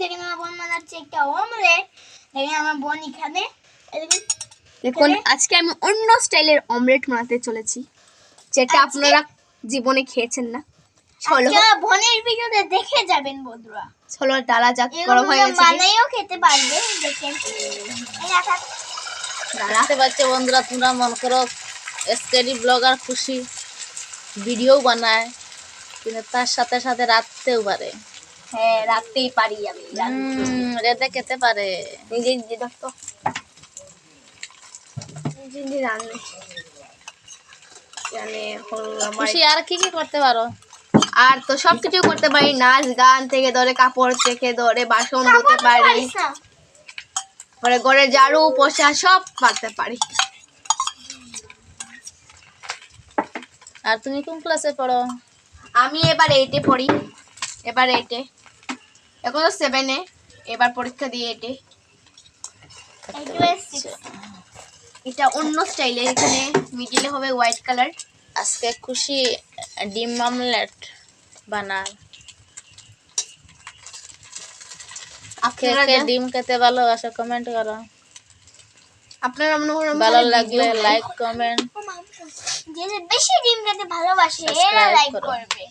দেখেন আমার বোন বানাচ্ছে একটা অমলেট। দেখেন আমার বোন এখানে দেখুন আজকে আমি অন্য স্টাইলের অমলেট বানাতে চলেছি, যেটা আপনারা জীবনে খেয়েছেন না। চলো আচ্ছা, বোনের ভিডিওতে দেখে যাবেন বন্ধুরা। চলো ডালা যাক গরম হয়ে গেছে, বানাইও খেতে পারবে। দেখেন এই রাখা দেখতে পাচ্ছ বন্ধুরা, তোমরা মন করো এসকেডি ব্লগার খুশি ভিডিও বানায়, কিন্তু তার সাথে সাথে রাখতেও পারে। হ্যাঁ রাখতেই পারি আমি, রেঁধে খেতে পারে। নিজে নিজে দেখতো নিজে নিজে রান্না জানে খুশি আর কি কি করতে পারো? আর তো সবকিছু করতে পারি, নাচ গান থেকে ধরে কাপড় থেকে ধরে বাসন ধুতে পারি, পরে ঘরে ঝাড়ু পোছা সব পারতে পারি। আর তুমি কোন ক্লাসে পড়ো? আমি এবার 8-এ পড়ি, এবার 8-এ, এখন তো 7-এ, এবার পরীক্ষা দিয়ে 8-এ। এটা অন্য স্টাইলে, এখানে মিডিলে হবে হোয়াইট কালার। আজকে খুশি ডিম অমলেট বানায়। কে আপনারা কে ডিম খেতে ভালোবাসো কমেন্ট করো। আপনারা মনে করেন ভালো লাগলে লাইক কমেন্ট, যে বেশি ডিম খেতে ভালোবাসে এরা Subscribe লাইক করো। করবে।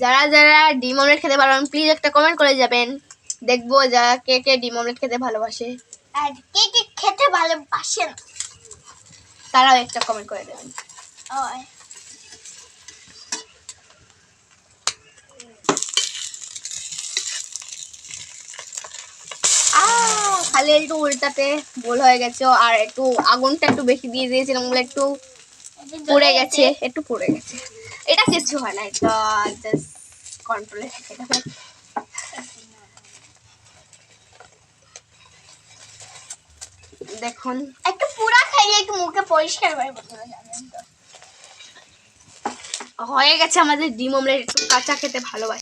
যারা যারা ডিম অমলেট খেতে পারবেন প্লিজ একটা কমেন্ট করে যাবেন, দেখবো যারা কে কে ডিম অমলেট খেতে ভালোবাসে, আর কে কে খেতে ভালোবাসে না তারাও একটা কমেন্ট করে দেবেন। ওই খালি একটু উল্টাতে ভুল হয়ে গেছে, আর একটু আগুনটা একটু বেশি দিয়ে দিয়েছিলাম বলে একটু পুড়ে গেছে, একটু পুড়ে গেছে। এটা কিছু হয় না, এটা জাস্ট কন্ট্রোলে থাকে। দেখুন একটু পুরা খাইলে একটু মুখে পরিষ্কার হয় বন্ধুরা, জানেন তো। হয়ে গেছে আমাদের ডিম অমলেট। একটু কাঁচা খেতে ভালোবাসি।